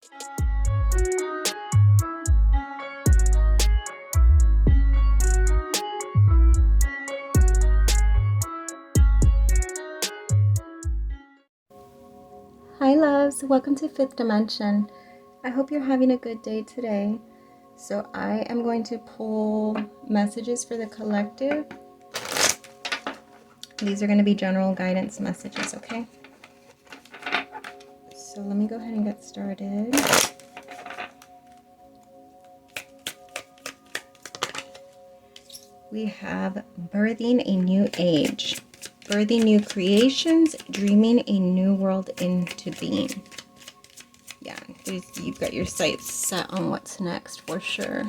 Hi loves, welcome to Fifth Dimension. I hope you're having a good day today. So I am going to pull messages for the collective. These are going to be general guidance messages, okay? So let me go ahead and get started. We have birthing a new age. Birthing new creations, dreaming a new world into being. Yeah, you've got your sights set on what's next for sure.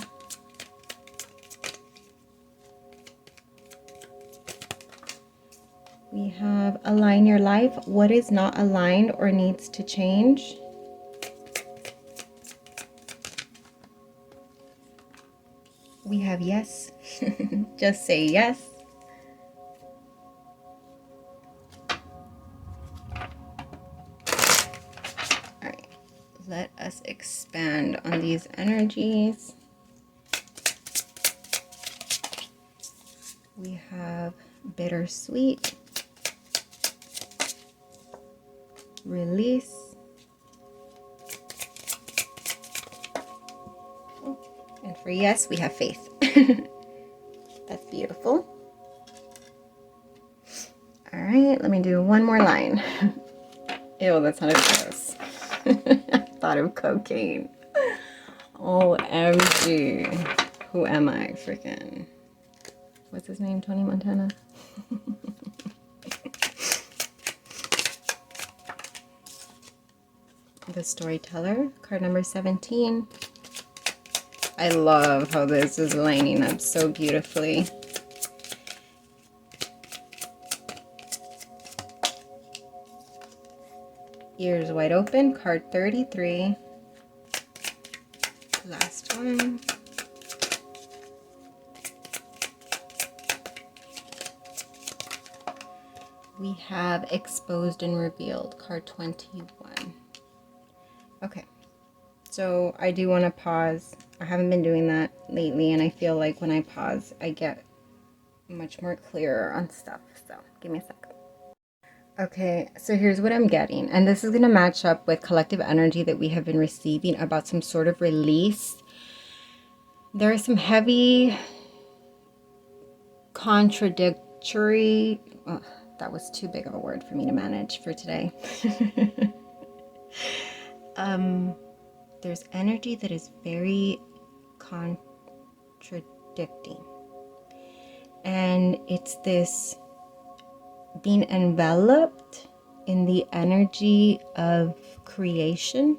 We have align your life. What is not aligned or needs to change? We have yes. Just say yes. Let us expand on these energies. We have bittersweet, release, and for yes, we have faith. That's beautiful. All right, let me do one more line. Ew, that sounded gross. I thought of cocaine. OMG. Who am I? Freaking. What's his name? Tony Montana? The Storyteller, card number 17. I love how this is lining up so beautifully. Ears wide open, card 33. Last one. We have exposed and revealed, card 21. Okay, so I do want to pause. I haven't been doing that lately, and I feel like when I pause, I get much more clearer on stuff. So give me a second. Okay, so here's what I'm getting, and this is going to match up with collective energy that we have been receiving about some sort of release. There is some heavy, contradictory, oh, that was too big of a word for me to manage for today. There's energy that is very contradicting, and it's this being enveloped in the energy of creation,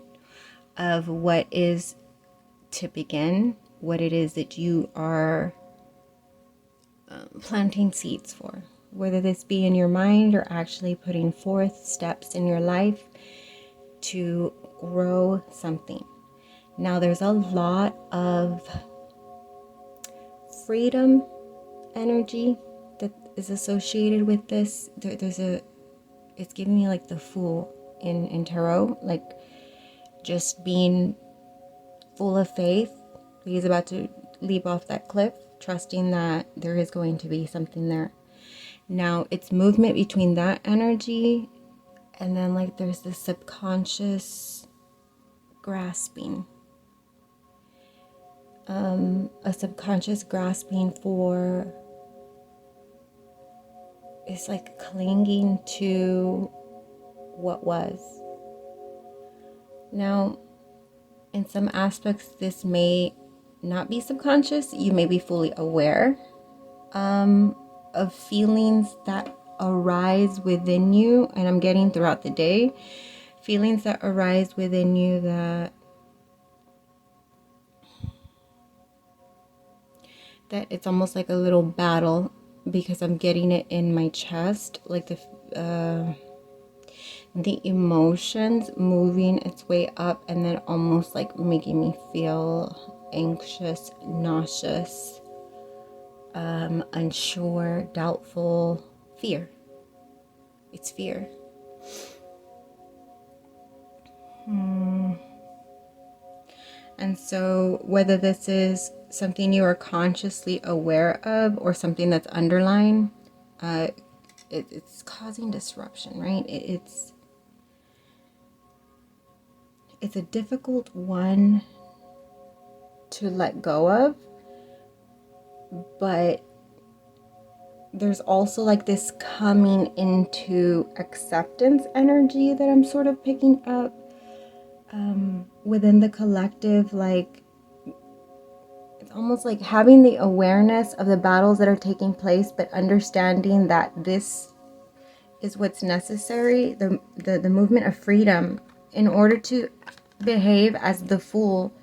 of what is to begin, what it is that you are planting seeds for, whether this be in your mind or actually putting forth steps in your life to grow something. Now there's a lot of freedom energy that is associated with this. It's giving me like the Fool in tarot, like just being full of faith. He's about to leap off that cliff, trusting that there is going to be something there. Now it's movement between that energy and then like there's this subconscious grasping, a subconscious grasping for, it's like clinging to what was. Now, in some aspects, this may not be subconscious. You may be fully aware of feelings that arise within you, and I'm getting throughout the day, feelings that arise within you that it's almost like a little battle, because I'm getting it in my chest, like the emotions moving its way up and then almost like making me feel anxious, nauseous, unsure, doubtful, fear. It's fear. And so whether this is something you are consciously aware of or something that's underlying, it's causing disruption, right? It's a difficult one to let go of, but there's also like this coming into acceptance energy that I'm sort of picking up within the collective. Like, it's almost like having the awareness of the battles that are taking place, but understanding that this is what's necessary, the movement of freedom, in order to behave as the fool.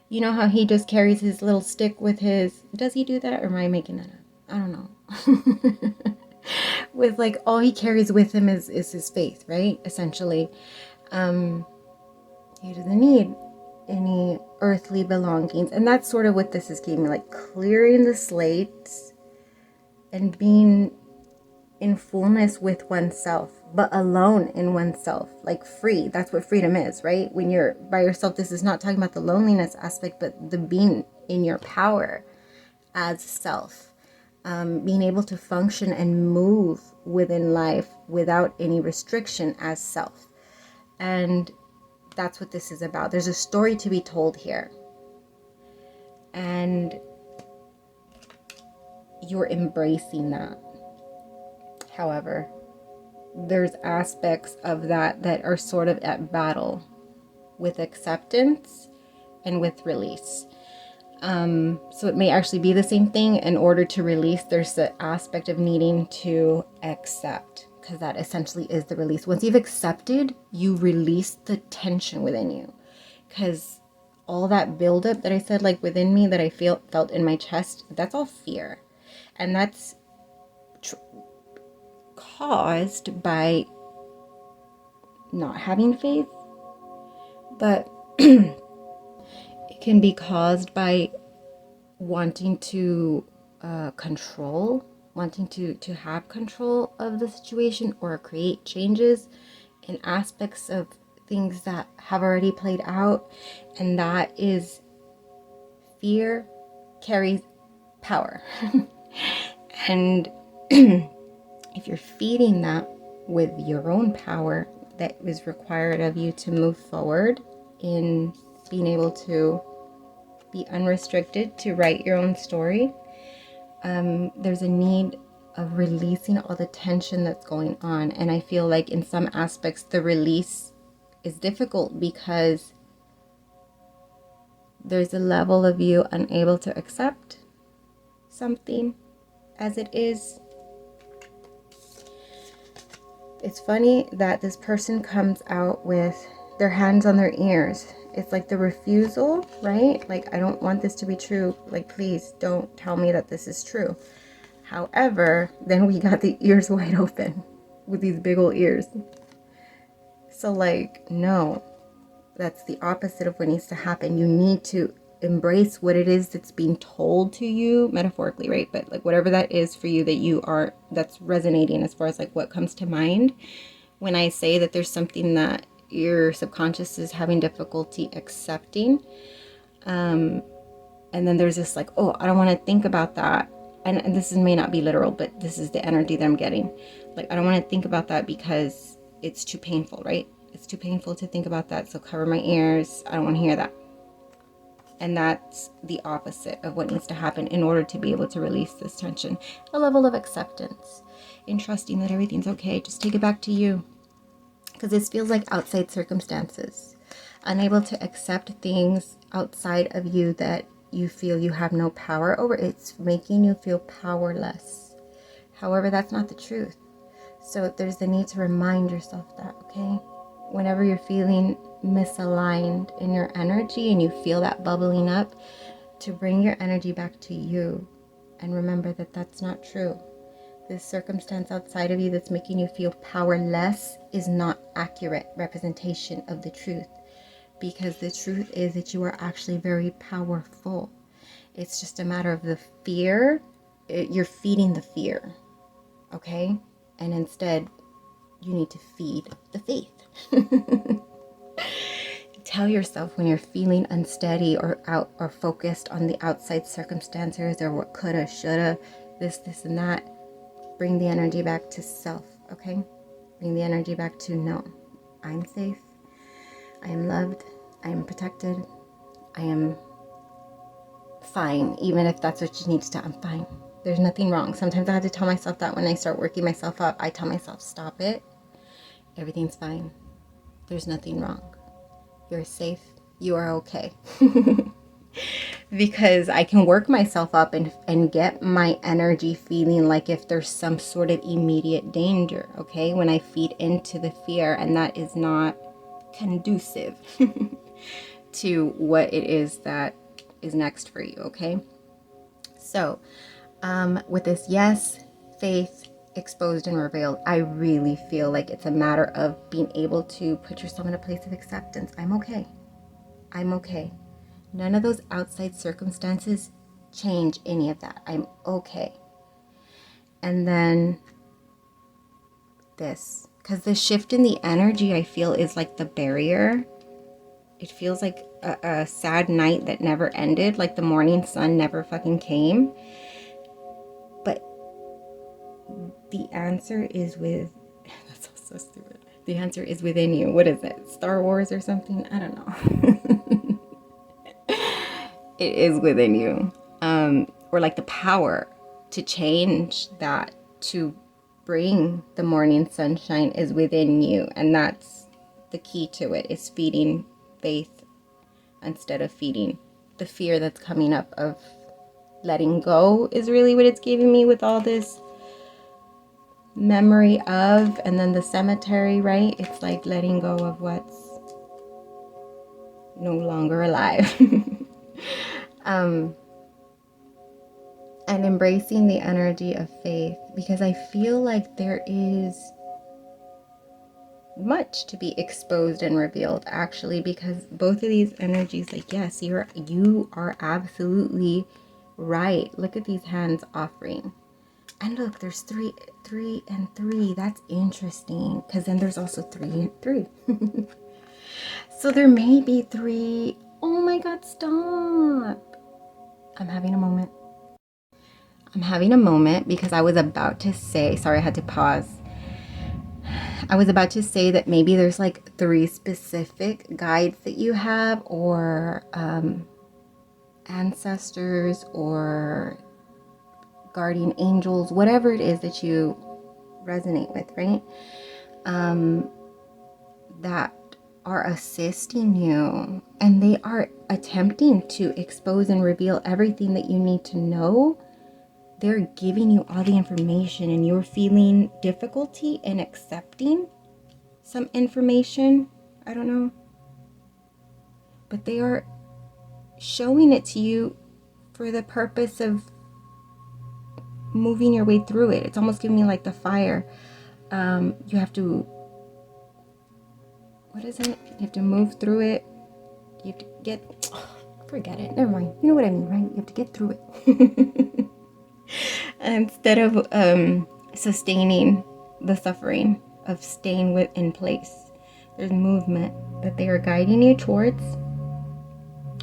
You know how he just carries his little stick with his, does he do that, or am I making that up? I don't know. With like, all he carries with him is his faith, right? Essentially. He doesn't need any earthly belongings. And that's sort of what this is giving me, like clearing the slates and being in fullness with oneself, but alone in oneself, like free. That's what freedom is, right? When you're by yourself, this is not talking about the loneliness aspect, but the being in your power as self, being able to function and move within life without any restriction as self. And that's what this is about. There's a story to be told here, and you're embracing that. However, there's aspects of that that are sort of at battle with acceptance and with release. So it may actually be the same thing. In order to release, there's the aspect of needing to accept, because that essentially is the release. Once you've accepted, you release the tension within you, because all that buildup that I said, like within me, that I felt in my chest, that's all fear. And that's caused by not having faith, but it can be caused by wanting to control, wanting to have control of the situation or create changes in aspects of things that have already played out. And that is, fear carries power. And if you're feeding that with your own power that is required of you to move forward in being able to be unrestricted, to write your own story, there's a need of releasing all the tension that's going on. And I feel like in some aspects the release is difficult because there's a level of you unable to accept something as it is. It's funny that this person comes out with their hands on their ears. It's like the refusal, right? Like, I don't want this to be true. Like, please don't tell me that this is true. However, then we got the ears wide open with these big old ears. So like, no, that's the opposite of what needs to happen. You need to embrace what it is that's being told to you, metaphorically, right? But like whatever that is for you that you are, that's resonating as far as like what comes to mind when I say that there's something that your subconscious is having difficulty accepting. And then there's this like, oh, I don't want to think about that. And this may not be literal, but this is the energy that I'm getting. Like, I don't want to think about that because it's too painful, right? It's too painful to think about that. So cover my ears. I don't want to hear that. And that's the opposite of what needs to happen in order to be able to release this tension. A level of acceptance, in trusting that everything's okay. Just take it back to you. Because this feels like outside circumstances. Unable to accept things outside of you that you feel you have no power over. It's making you feel powerless. However, that's not the truth. So there's the need to remind yourself that, okay? Whenever you're feeling misaligned in your energy and you feel that bubbling up, to bring your energy back to you and remember that that's not true. This circumstance outside of you that's making you feel powerless is not accurate representation of the truth, because the truth is that you are actually very powerful. It's just a matter of the fear. You're feeding the fear, okay? And instead, you need to feed the faith. tell yourself when you're feeling unsteady or out or focused on the outside circumstances or what coulda, shoulda, this, and that, bring the energy back to self, okay? Bring the energy back to no, I'm safe, I am loved, I am protected, I am fine. Even if that's what you need to, I'm fine. There's nothing wrong. Sometimes I have to tell myself that when I start working myself up. I tell myself, stop it. Everything's fine. There's nothing wrong. You're safe. You are okay. Because I can work myself up and get my energy feeling like if there's some sort of immediate danger, okay? When I feed into the fear, and that is not conducive to what it is that is next for you, okay? So, with this yes, faith, exposed and revealed, I really feel like it's a matter of being able to put yourself in a place of acceptance. I'm okay. I'm okay. None of those outside circumstances change any of that. I'm okay. And then this, because the shift in the energy I feel is like the barrier. It feels like a sad night that never ended, like the morning sun never fucking came. But the answer is with, that's so stupid. The answer is within you. What is it? Star Wars or something? I don't know. It is within you. Or like the power to change that, to bring the morning sunshine is within you. And that's the key to it, is feeding faith instead of feeding the fear that's coming up of letting go, is really what it's giving me with all this memory of, and then the cemetery, right? It's like letting go of what's no longer alive. And embracing the energy of faith, because I feel like there is much to be exposed and revealed, actually, because both of these energies, like, yes, you are absolutely right. Look at these hands offering, and look, there's three and three. That's interesting, because then there's also 3 and 3. So there may be 3. Oh my god, stop. I'm having a moment. Because I was about to say, sorry, I had to pause. I was about to say that maybe there's like 3 specific guides that you have, or ancestors or guardian angels, whatever it is that you resonate with, right? That are assisting you, and they are attempting to expose and reveal everything that you need to know. They're giving you all the information, and you're feeling difficulty in accepting some information. I don't know. But they are showing it to you for the purpose of moving your way through it. It's almost giving me like the fire. You have to, what is it? You have to move through it. You have to get, forget it. Never mind. You know what I mean, right? You have to get through it. Instead of sustaining the suffering of staying in place, there's movement that they are guiding you towards,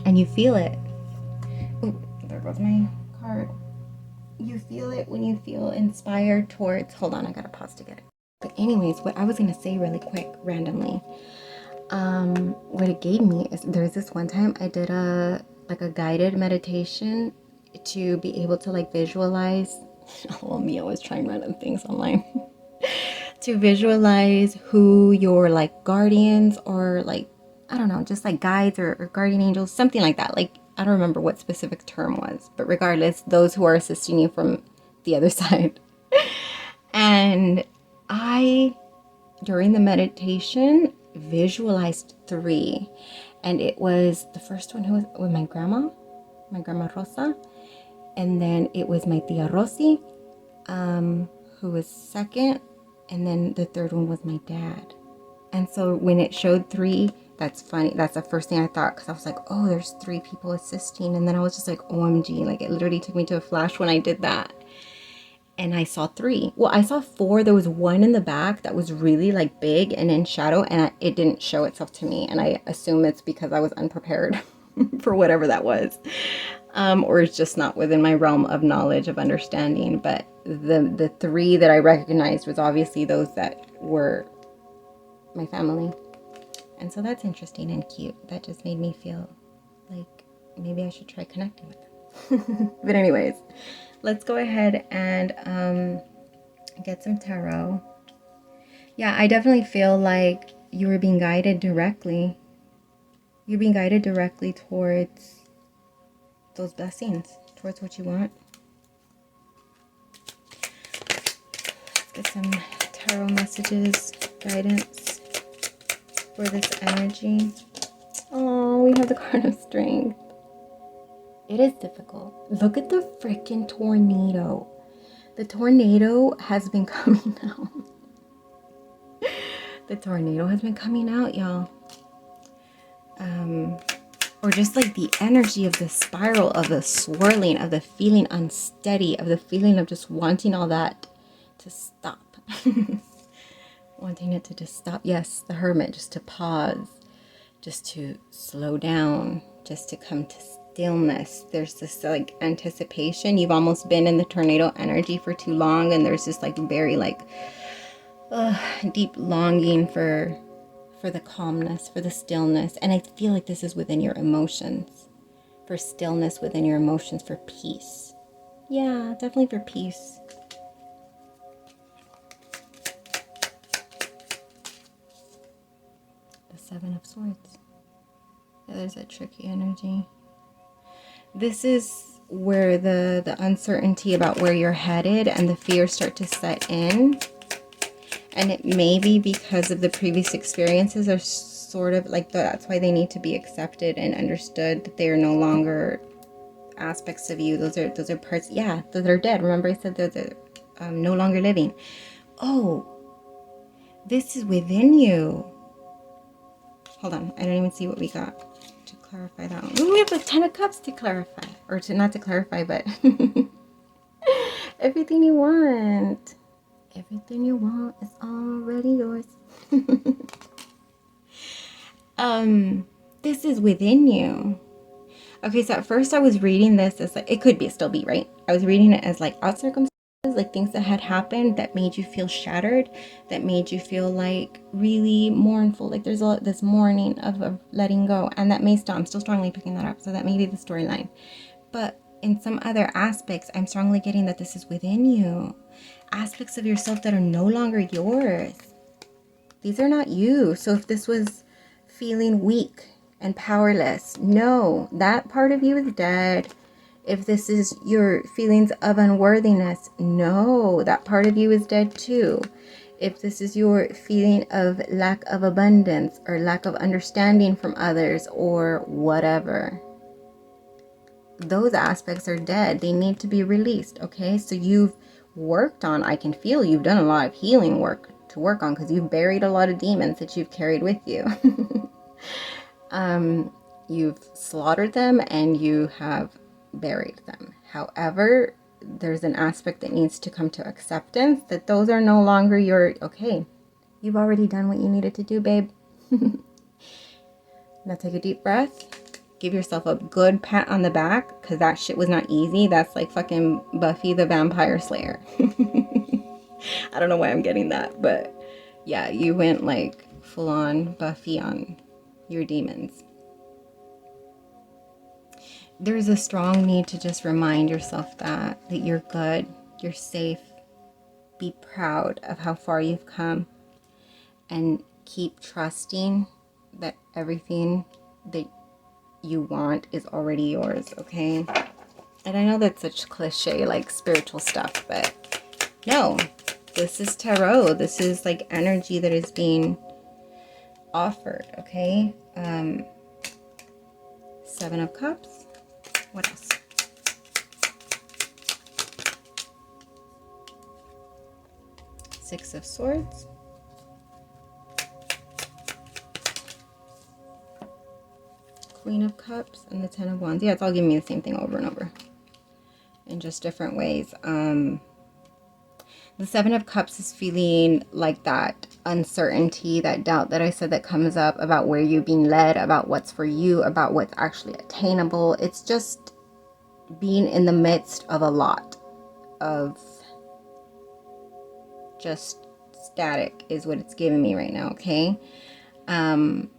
and you feel it. Oh, there goes my card. You feel it when you feel inspired towards, hold on, I gotta pause to get it. But anyways, what I was gonna say really quick, randomly, what it gave me is, there's this one time I did a guided meditation to be able to like visualize. Well, me always trying random things online. To visualize who your like guardians, or like, I don't know, just like guides or guardian angels, something like that. Like, I don't remember what specific term was, but regardless, those who are assisting you from the other side. And I, during the meditation, visualized 3, and it was, the first one who was with my grandma Rosa, and then it was my tia Rosy, who was second, and then the third one was my dad. And so when it showed 3, that's funny, that's the first thing I thought, because I was like, oh, there's 3 people assisting. And then I was just like, OMG, like it literally took me to a flash when I did that. and I saw 3. Well, I saw 4. There was one in the back that was really like big and in shadow, and it didn't show itself to me. And I assume it's because I was unprepared for whatever that was. Or it's just not within my realm of knowledge, of understanding. But the 3 that I recognized was obviously those that were my family. And so that's interesting and cute. That just made me feel like maybe I should try connecting with them. But anyways, let's go ahead and get some tarot. Yeah, I definitely feel like you were being guided directly. You're being guided directly towards those blessings, towards what you want. Let's get some tarot messages, guidance for this energy. Oh, we have the card of strength. It is difficult. Look at the freaking tornado. The tornado has been coming out. The tornado has been coming out, y'all. Or just like the energy of the spiral, of the swirling, of the feeling unsteady, of the feeling of just wanting all that to stop. Wanting it to just stop. Yes, the hermit, just to pause, just to slow down, just to come to stillness. There's this like anticipation. You've almost been in the tornado energy for too long, and there's this like very like deep longing for the calmness, for the stillness. And I feel like this is within your emotions, for stillness within your emotions, for peace. Yeah, definitely for peace. The 7 of Swords. Yeah, there's that tricky energy. This is where the uncertainty about where you're headed and the fears start to set in. And it may be because of the previous experiences are sort of like, that's why they need to be accepted and understood, that they are no longer aspects of you. Those are parts, yeah, those are dead. Remember I said those are no longer living. Oh, this is within you. Hold on, I don't even see what we got to clarify that one. Ooh, we have the 10 of Cups to clarify, or to not to clarify, but everything you want. Everything you want is already yours. This is within you. Okay, so at first I was reading this as like, it could be still be, right? I was reading it as like out circumstances, like things that had happened that made you feel shattered, that made you feel like really mournful. Like there's this mourning of letting go, and that may still, I'm still strongly picking that up. So that may be the storyline. But in some other aspects, I'm strongly getting that this is within you. Aspects of yourself that are no longer yours. These are not you. So if this was feeling weak and powerless, no, that part of you is dead. If this is your feelings of unworthiness, no, that part of you is dead too. If this is your feeling of lack of abundance or lack of understanding from others or whatever, those aspects are dead. They need to be released. Okay, so you've worked on, I can feel you've done a lot of healing work to work on, because you've buried a lot of demons that you've carried with you. You've slaughtered them and you have buried them. However, there's an aspect that needs to come to acceptance, that those are no longer your, okay, you've already done what you needed to do, babe. Now take a deep breath. Give yourself a good pat on the back, because that shit was not easy. That's like fucking Buffy the Vampire Slayer. I don't know why I'm getting that, but yeah, you went like full on Buffy on your demons. There's a strong need to just remind yourself that you're good, you're safe. Be proud of how far you've come, and keep trusting that everything that you want is already yours, okay? And I know that's such cliche, like spiritual stuff, but no, this is tarot. This is like energy that is being offered, okay? 7 of Cups. What else? Six of Swords. Queen of Cups and the 10 of Wands. Yeah, it's all giving me the same thing over and over in just different ways. The Seven of Cups is feeling like that uncertainty, that doubt that I said that comes up about where you're being led, about what's for you, about what's actually attainable. It's just being in the midst of a lot of just static is what it's giving me right now, okay? Being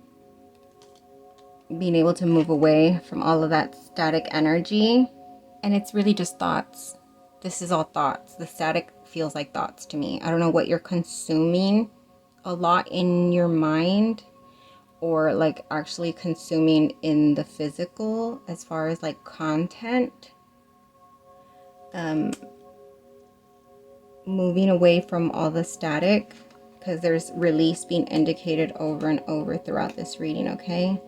able to move away from all of that static energy. And it's really just thoughts. This is all thoughts. The static feels like thoughts to me. I don't know what you're consuming a lot in your mind, or like actually consuming in the physical as far as like content. Moving away from all the static, because there's release being indicated over and over throughout this reading, okay?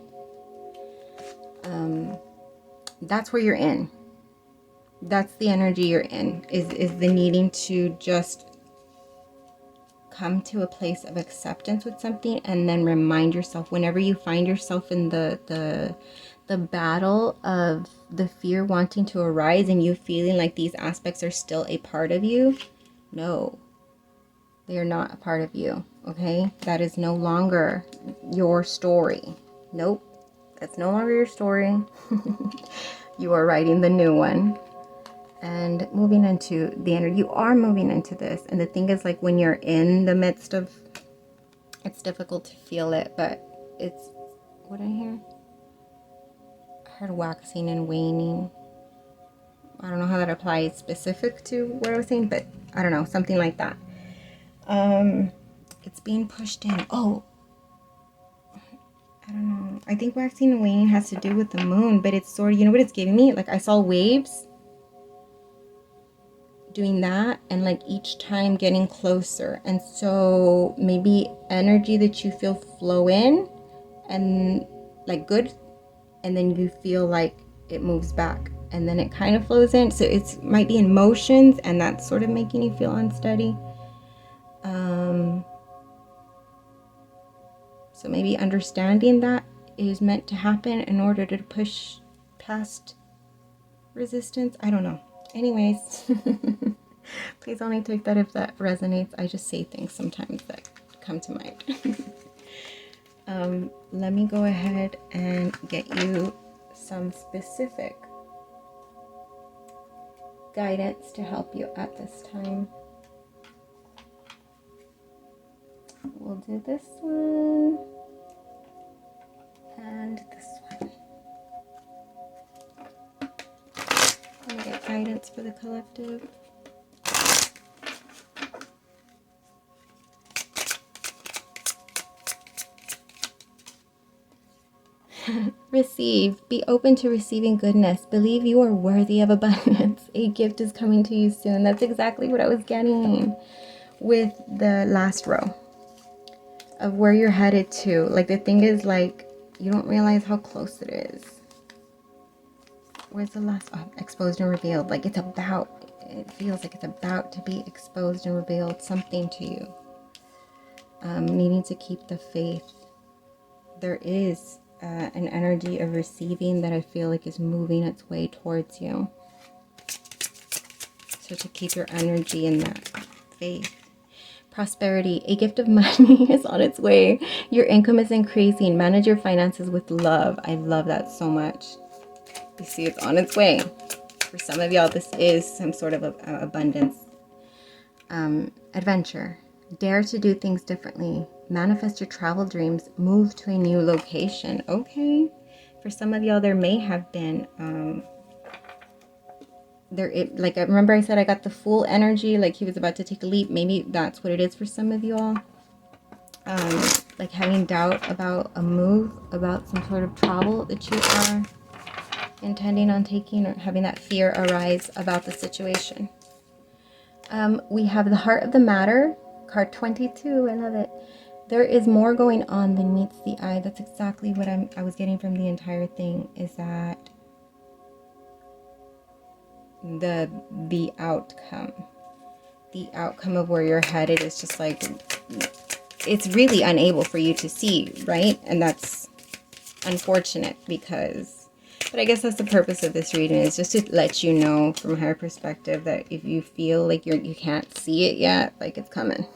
That's where you're in. That's the energy you're in, is the needing to just come to a place of acceptance with something, and then remind yourself whenever you find yourself in the battle of the fear wanting to arise and you feeling like these aspects are still a part of you. No, they are not a part of you, okay? That is no longer your story. Nope, that's no longer your story. You are writing the new one. And moving into the energy, you are moving into this. And the thing is, like, when you're in the midst of, it's difficult to feel it, but it's, what did I hear? I heard waxing and waning. I don't know how that applies specific to what I was saying, but I don't know, something like that. It's being pushed in. Oh, I don't know. I think waxing and waning has to do with the moon, but it's sort of, you know what it's giving me? Like, I saw waves doing that, and like each time getting closer. And so maybe energy that you feel flow in and like good, and then you feel like it moves back and then it kind of flows in. So it might be in motions, and that's sort of making you feel unsteady. So maybe understanding that is meant to happen in order to push past resistance. I don't know. Anyways, please only take that if that resonates. I just say things sometimes that come to mind. Let me go ahead and get you some specific guidance to help you at this time. We'll do this one and this one. Let me get guidance for the collective. Receive. Be open to receiving goodness. Believe you are worthy of abundance. A gift is coming to you soon. That's exactly what I was getting with the last row of where you're headed to. Like, the thing is, like, you don't realize how close it is. Where's the last? Oh, exposed and revealed. Like, it feels like it's about to be exposed and revealed, something to you. Needing to keep the faith. There is an energy of receiving that I feel like is moving its way towards you. So to keep your energy in that faith. Prosperity. A gift of money is on its way. Your income is increasing. Manage your finances with love. I love that so much. You see, it's on its way. For some of y'all, this is some sort of abundance. Adventure. Dare to do things differently. Manifest your travel dreams. Move to a new location. Okay. For some of y'all, there may have been like, I remember I said I got the Fool energy, like he was about to take a leap. Maybe that's what it is for some of y'all. Like having doubt about a move, about some sort of travel that you are intending on taking, or having that fear arise about the situation. We have the Heart of the Matter, card 22. I love it. There is more going on than meets the eye. That's exactly what I was getting from the entire thing, is that the outcome of where you're headed is just like, it's really unable for you to see, right? And that's unfortunate, because But I guess that's the purpose of this reading, is just to let you know from a higher perspective that if you feel like you can't see it yet, like it's coming.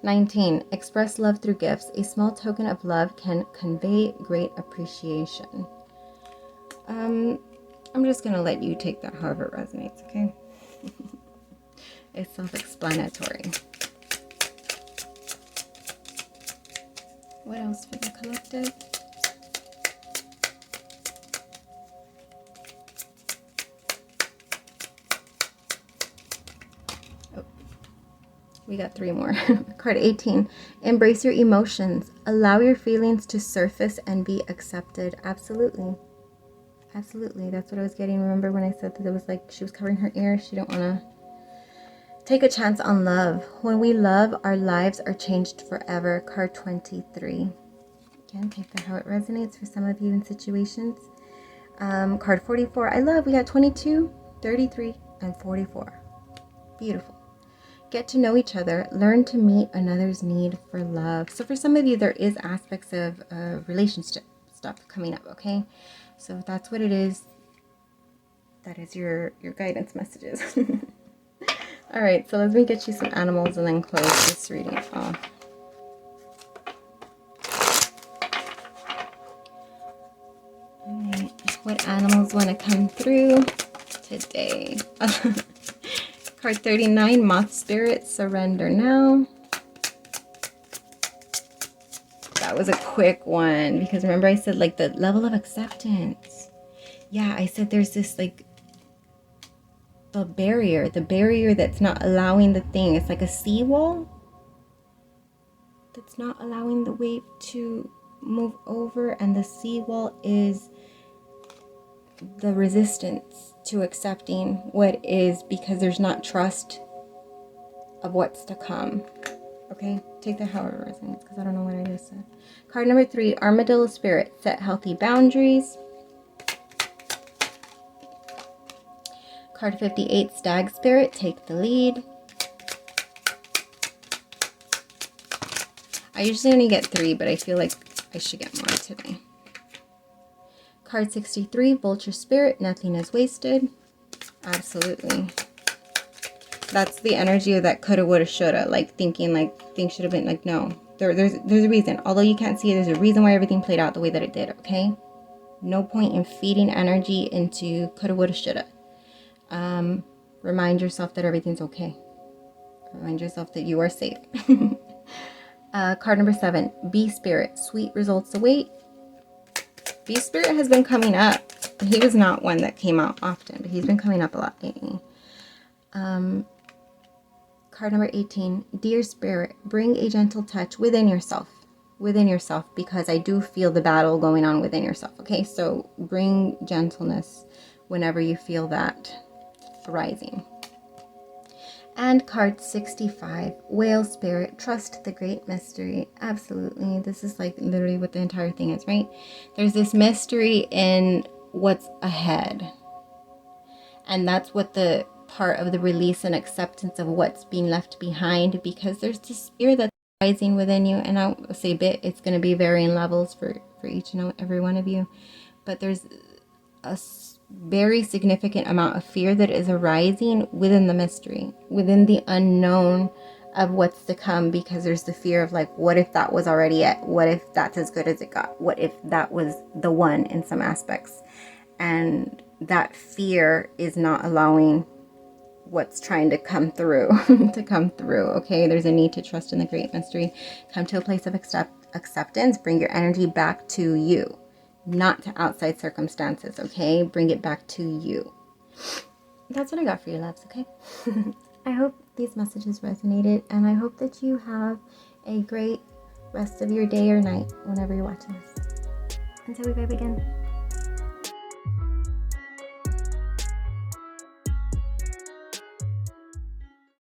19. Express love through gifts. A small token of love can convey great appreciation. I'm just going to let you take that however it resonates, okay? It's self-explanatory. What else for the collective? Oh, we got 3 more. Card 18. Embrace your emotions. Allow your feelings to surface and be accepted. Absolutely. Absolutely. That's what I was getting. Remember when I said that it was like she was covering her ears? She don't want to take a chance on love. When we love, our lives are changed forever. Card 23. Again, take that how it resonates for some of you in situations. Card 44. I love. We got 22, 33, and 44. Beautiful. Get to know each other. Learn to meet another's need for love. So for some of you, there is aspects of relationship stuff coming up, okay? So if that's what it is, that is your guidance messages. All right, so let me get you some animals and then close this reading off. All right, what animals want to come through today? Card 39, Moth Spirit, surrender now. That was a quick one because remember I said like the level of acceptance. Yeah, I said there's this like the barrier that's not allowing the thing. It's like a seawall that's not allowing the wave to move over, and the seawall is the resistance to accepting what is, because there's not trust of what's to come. Okay, take that however it resonates because I don't know what I just said. Card number 3, Armadillo Spirit, set healthy boundaries. Card 58, Stag Spirit, take the lead. I usually only get 3, but I feel like I should get more today. Card 63, Vulture Spirit, nothing is wasted. Absolutely. That's the energy of that coulda, woulda, shoulda. Like thinking like things should have been like, no. There's a reason. Although you can't see it, there's a reason why everything played out the way that it did, okay? No point in feeding energy into coulda, woulda, shoulda. Remind yourself that everything's okay. Remind yourself that you are safe. Card number 7, Bee Spirit, sweet results await. Bee Spirit has been coming up. He was not one that came out often, but he's been coming up a lot lately. Card number 18, Dear Spirit, bring a gentle touch within yourself, because I do feel the battle going on within yourself. Okay, so bring gentleness whenever you feel that arising. And card 65, Whale Spirit, trust the great mystery. Absolutely. This is like literally what the entire thing is, right? There's this mystery in what's ahead. And that's what the part of the release and acceptance of what's being left behind, because there's this spirit that's rising within you. And I'll say it's going to be varying levels for each and every one of you. But there's a very significant amount of fear that is arising within the mystery, within the unknown of what's to come, because there's the fear of like, what if that was already it? What if that's as good as it got? What if that was the one in some aspects? And that fear is not allowing what's trying to come through to come through. Okay, there's a need to trust in the great mystery. Come to a place of acceptance. Bring your energy back to you, not to outside circumstances. Okay, bring it back to you. That's what I got for you, loves. Okay. I hope these messages resonated, and I hope that you have a great rest of your day or night whenever you're watching this. Until we vibe again.